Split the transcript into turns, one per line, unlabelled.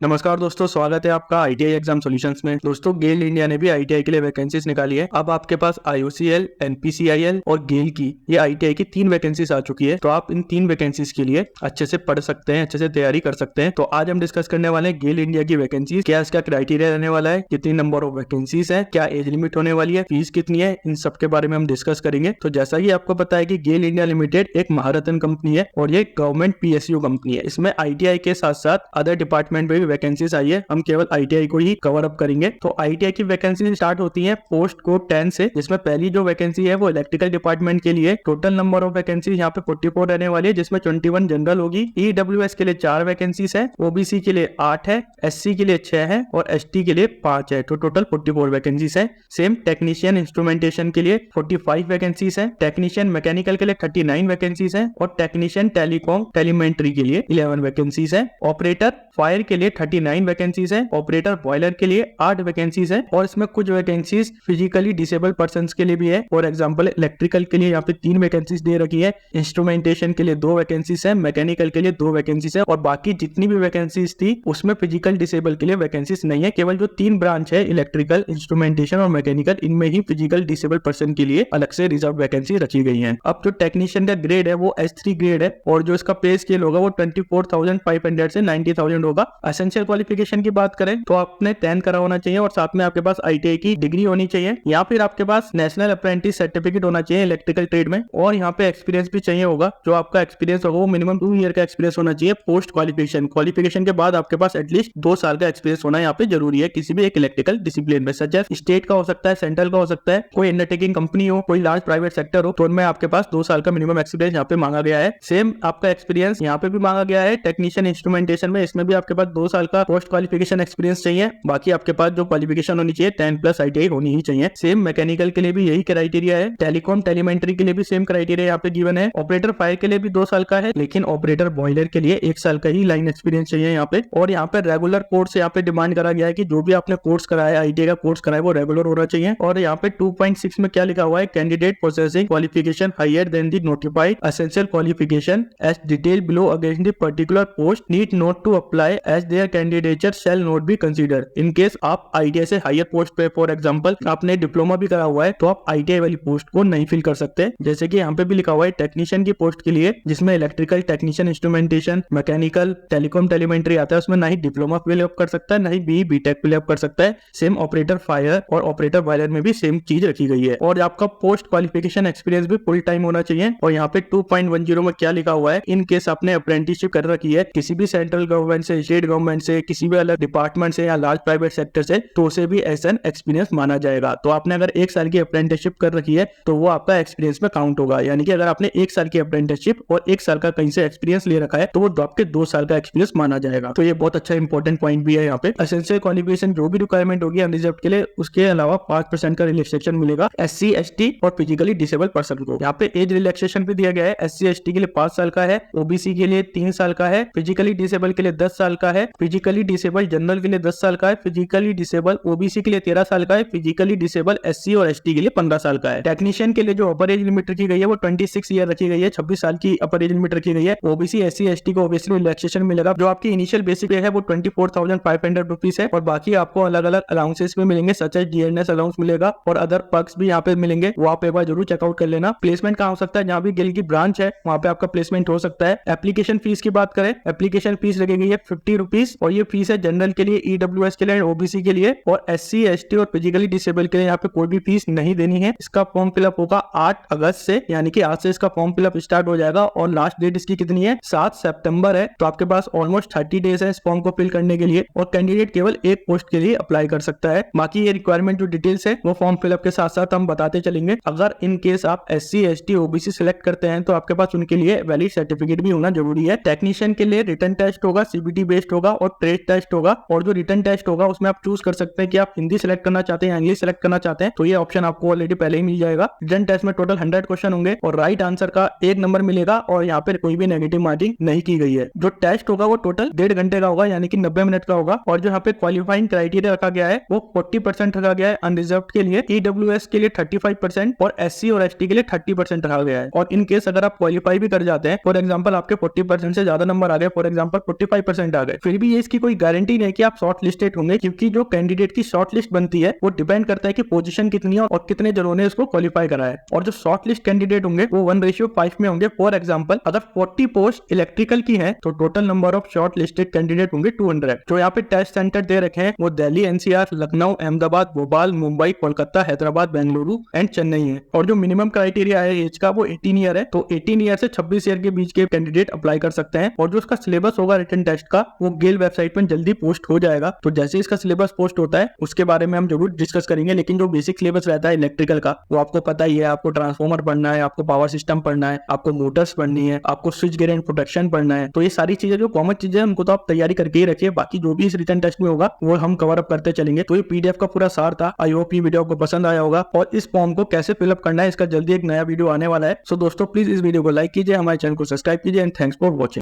नमस्कार दोस्तों, स्वागत है आपका आईटीआई एग्जाम सॉल्यूशंस में। दोस्तों, गेल इंडिया ने भी आईटीआई के लिए वैकेंसीज निकाली है। अब आपके पास आईओसीएल, एनपीसीआईएल और गेल की ये आईटीआई की 3 वैकेंसीज आ चुकी है। तो आप इन 3 वैकेंसीज के लिए अच्छे से पढ़ सकते हैं, अच्छे से तैयारी कर सकते हैं। तो आज हम डिस्कस करने वाले हैं गेल इंडिया की वैकेंसीज, क्या इसका क्राइटेरिया रहने वाला है, कितनी नंबर ऑफ वैकेंसीज है, क्या एज लिमिट होने वाली है, फीस कितनी है, इन सब के बारे में हम डिस्कस करेंगे। तो जैसा कि आपको पता है कि गेल इंडिया लिमिटेड एक महारत्न कंपनी है और ये गवर्नमेंट पीएसयू कंपनी है। इसमें आईटीआई के साथ साथ अदर डिपार्टमेंट में भी वैकेंसीज आई है। हम केवल आईटीआई को ही कवर अप करेंगे। तो आईटीआई की वैकेंसी स्टार्ट होती है पोस्ट कोड 10 से, जिसमें पहली जो वैकेंसी है वो इलेक्ट्रिकल डिपार्टमेंट के लिए। टोटल नंबर ऑफ वैकेंसी यहाँ पे 44 रहने वाली है, जिसमें 21 जनरल होगी। ईडब्ल्यूएस के लिए 4 वैकेंसीज है, ओबीसी के लिए 8 है, एससी के लिए 6 है और एसटी के लिए 5 है। तो टोटल 44 वैकेंसीज है। सेम टेक्नीशियन इंस्ट्रूमेंटेशन के लिए 45 वैकेंसीज है, टेक्नीशियन मैकेनिकल के लिए 39 वैकेंसीज है और टेक्नीशियन टेलीकॉम टेलीमेंट्री के लिए 11 वैकेंसीज है। ऑपरेटर फायर के लिए 39 वैकेंसीज है, ऑपरेटर बॉयलर के लिए 8 वैकेंसीज है और इसमें कुछ वैकेंसीज फिजिकली डिसेबल पर्संस के लिए भी है। फॉर एग्जांपल इलेक्ट्रिकल के लिए यहाँ पे 3 वैकेंसीज दे रखी है, इंस्ट्रूमेंटेशन के लिए 2 वैकेंसीज है, मैकेनिकल के लिए 2 वैकेंसीज है और बाकी जितनी भी वैकेंसीज थी उसमें फिजिकल डिसेबल के लिए वैकेंसीज नहीं है। केवल जो 3 ब्रांच है इलेक्ट्रिकल, इंस्ट्रूमेंटेशन और मैकेनिकल, इनमें ही फिजिकल डिसेबल पर्सन के लिए अलग से रिजर्व वैकेंसी रखी गई है। अब जो टेक्नीशियन का ग्रेड है वो H3 ग्रेड है और जो इसका पे स्केल होगा वो 24,500 से 90,000 होगा। एसेंशियल क्वालिफिकेशन की बात करें तो आपने 10 करा होना चाहिए और साथ में आपके पास आईटीआई की डिग्री होनी चाहिए या फिर आपके पास नेशनल अप्रेंटिस सर्टिफिकेट होना चाहिए इलेक्ट्रिकल ट्रेड में। और यहाँ पे एक्सपीरियंस भी चाहिए होगा। जो आपका एक्सपीरियंस होगा वो मिनिमम 2 ईयर का एक्सपीरियंस होना चाहिए पोस्ट क्वालिफिकेशन के बाद आपके पास एटलीस्ट 2 साल का एक्सपीरियंस होना यहाँ पे जरूरी है किसी भी एक इलेक्ट्रिकल डिसिप्लिन में। सच स्टेट का हो सकता है, सेंट्रल का हो सकता है, कोई अंडरटेकिंग कंपनी हो, कोई लार्ज प्राइवेट सेक्टर हो, तो उनमें आपके पास 2 साल का मिनिमम एक्सपीरियंस यहाँ पे मांगा गया है। सेम आपका एक्सपीरियंस यहाँ पे भी मांगा गया है टेक्नीशियन इंस्ट्रूमेंटेशन में। इसमें भी आपके पास 2 साल का पोस्ट क्वालिफिकेशन एक्सपीरियंस चाहिए। बाकी आपके पास जो क्वालिफिकेशन होनी चाहिए 10+ आईटीआई होनी ही चाहिए। सेम मैकेनिकल के लिए भी यही क्राइटेरिया है, टेलीकॉम टेलीमेंट्री के लिए भी सेम क्राइटेरिया यहाँ पे गिवन है। ऑपरेटर फायर के लिए भी 2 साल का है, लेकिन ऑपरेटर बॉयलर के लिए 1 साल का ही लाइन एक्सपीरियंस चाहिए यहाँ पे। और यहाँ पे रेगुलर कोर्स यहाँ पे डिमांड करा गया है कि जो भी आपने कोर्स कराया, आईटीआई का कोर्स कराया, वो रेगुलर होना चाहिए। और यहाँ पे 2.6 में क्या लिखा हुआ है, candidate possessing qualification higher than the notified essential qualification as detail below against the particular post need not to apply as their candidature shall not be consider. In case आप आईटीआई से हायर पोस्ट पे, for example आपने diploma भी करा हुआ है, तो आप आईटीआई वाली पोस्ट को नहीं फिल कर सकते। जैसे कि यहाँ पे भी लिखा हुआ है टेक्नीशियन की पोस्ट के लिए, जिसमें electrical technician instrumentation, mechanical, telecom telemetry आता है, उसमें ना ही डिप्लोमा फिल अप कर सकता है, ना ही बीटेक फिल अप कर सकता है। सेम ऑपरेटर फायर और ऑपरेटर बॉयलर में भी सेम चीज रखी गई है। और आपका पोस्ट क्वालिफिकेशन एक्सपीरियंस भी फुल टाइम होना चाहिए। और यहाँ पे 2.10 में क्या लिखा हुआ है, इन केस आपने अप्रेंटिसशिप कर रखी है किसी भी सेंट्रल गवर्नमेंट से, स्टेट गवर्नमेंट से, किसी भी अलग डिपार्टमेंट से या लार्ज प्राइवेट सेक्टर से, तो उसे भी एज एन एक्सपीरियंस माना जाएगा। तो आपने अगर 1 साल की अप्रेंटिसशिप कर रखी है तो वो आपका एक्सपीरियंस में काउंट होगा। यानी कि अगर आपने 1 साल की अप्रेंटिसशिप और 1 साल का कहीं से एक्सपीरियंस ले रखा है तो वो आपके 2 साल का एक्सपीरियंस माना जाएगा। तो ये बहुत अच्छा इंपॉर्टेंट पॉइंट भी है यहाँ पे। एसेंशियल क्वालिफिकेशन जो भी रिक्वायरमेंट होगी अनरिजर्व के लिए, उसके अलावा 5% का रिलैक्सेशन मिलेगा एससी, एसटी और फिजिकली डिसेबल पर्सन को। यहाँ पे एज रिलैक्सेशन भी दिया गया है। एससी एसटी के लिए 5 साल का है, ओबीसी के लिए 3 साल का है, फिजिकली डिसेबल के लिए 10 साल का है, फिजिकली डिसेबल जनरल के लिए 10 साल का है, फिजिकली डिसेबल ओबीसी के लिए 13 साल का है, फिजिकली डिसेबल एससी और एसटी के लिए 15 साल का है। टेक्नीशियन के लिए जो अपर एज लिमिट रखी गई है वो 26 ईयर रखी गई है, 26 साल की अपर एज लिमिट रखी गई है। ओबीसी, एससी, एसटी को ओबीसी रिलैक्सेशन मिलेगा। जो आपकी इनिशियल बेसिक पे है वो 24,500 रुपीज है और बाकी आपको अलग अलग अलाउंसेस भी मिलेंगे, सच एज डीएनएस अलाउंस मिलेगा और अदर पर्क्स भी यहाँ पे मिलेंगे। वो आप एक बार जरूर चेकआउट कर लेना। प्लेसमेंट कहाँ हो सकता है, जहाँ भी गेल की ब्रांच है वहाँ पे आपका प्लेसमेंट हो सकता है। एप्लीकेशन फीस की बात करें, एप्लीकेशन फीस रखी गई है 50 रुपीज और ये फीस है जनरल के लिए, ईडब्ल्यूएस के लिए, ओबीसी के लिए और एससी, एसटी और फिजिकली डिसेबल के लिए यहाँ पे कोई भी फीस नहीं देनी है। इसका फॉर्म फिलअप होगा 8 अगस्त से, यानी कि आज से इसका फॉर्म फिलअप स्टार्ट हो जाएगा और लास्ट डेट इसकी कितनी है, 7 सितंबर है। तो आपके पास ऑलमोस्ट 30 डेज है इस फॉर्म को फिल करने के लिए और कैंडिडेट केवल एक पोस्ट के लिए अप्लाई कर सकता है। बाकी ये रिक्वायरमेंट जो डिटेल्स है वो फॉर्म फिलअप के साथ साथ हम बताते चलेंगे। अगर इन केस आप एससी, एसटी, ओबीसी सिलेक्ट करते हैं तो आपके पास उनके लिए वैलिड सर्टिफिकेट भी होना जरूरी है। टेक्नीशियन के लिए रिटन टेस्ट होगा, सीबीटी बेस्ड होगा और ट्रेड टेस्ट होगा। और जो रिटन टेस्ट होगा उसमें आप चूज कर सकते हैं कि आप हिंदी सिलेक्ट करना चाहते हैं या इंग्लिश सिलेक्ट करना चाहते हैं, तो ये ऑप्शन आपको ऑलरेडी पहले ही मिल जाएगा। रिटन टेस्ट में टोटल 100 क्वेश्चन होंगे और राइट आंसर का 1 नंबर मिलेगा और यहाँ पे कोई भी नेगेटिव मार्किंग नहीं की गई है। जो टेस्ट होगा वो टोटल 1.5 घंटे का होगा, यानी कि 90 मिनट का होगा। और जो यहाँ पे क्वालिफाइंग क्राइटेरिया रखा गया है वो 40% रखा गया है अनरिजर्व के लिए, ईडब्ल्यूएस के लिए 35% और एससी और एसटी के लिए 30% रखा गया है। और इन केस अगर आप क्वालिफाई भी कर जाते हैं, फॉर एग्जाम्पल आपके 40% से ज्यादा नंबर आ गए, फॉर एग्जाम्पल 45% आ गए, फिर भी ये इसकी कोई गारंटी नहीं कि आप शॉर्ट लिस्टेड होंगे, क्योंकि जो कैंडिडेट की शॉर्ट लिस्ट बनती है वो डिपेंड करता है कि पोजीशन कितनी है और कितने जनों ने इसको क्वालिफाई करा है। और जो शॉर्ट लिस्ट कैंडिडेट होंगे वो 1:5 में होंगे। फॉर एग्जाम्पल, अगर 40 पोस्ट इलेक्ट्रिकल की है तो total number of short listed candidate होंगे 200। जो यहाँ पे टेस्ट सेंटर दे रखे हैं वो दिल्ली, एनसीआर, लखनऊ, अहमदाबाद, भोपाल, मुंबई, कोलकाता, हैदराबाद, बेंगलुरु एंड चेन्नई है। और जो मिनिमम क्राइटेरिया है एज का वो 18 ईयर है, तो 18 ईयर से 26 ईयर के बीच के कैंडिडेट अप्लाई कर सकते हैं। और जो उसका सिलेबस होगा रिटन टेस्ट का वो गेल वेबसाइट पर जल्दी पोस्ट हो जाएगा। तो जैसे इसका सिलेबस पोस्ट होता है उसके बारे में हम जरूर डिस्कस करेंगे। लेकिन जो बेसिक सिलेबस रहता है इलेक्ट्रिकल का वो आपको पता ही है। आपको ट्रांसफॉर्मर पढ़ना है, आपको पावर सिस्टम पढ़ना है, आपको मोटर्स पढ़नी है, आपको स्विच गियर एंड प्रोटेक्शन पढ़ना है। तो ये सारी चीजें जो कॉमन चीजें हैं उनको तो आप तैयारी करके ही रखिए। बाकी जो भी इस रिटन टेस्ट में होगा वो हम कवर अप करते चलेंगे। तो ये पीडीएफ का पूरा सार था। आई होप ये वीडियो आपको पसंद आया होगा। और इस फॉर्म को कैसे फिलअप करना है इसका जल्दी एक नया वीडियो आने वाला है। सो दोस्तों प्लीज इस वीडियो को लाइक कीजिए, हमारे चैनल को सब्सक्राइब कीजिए एंड थैंक्स फॉर वॉचिंग।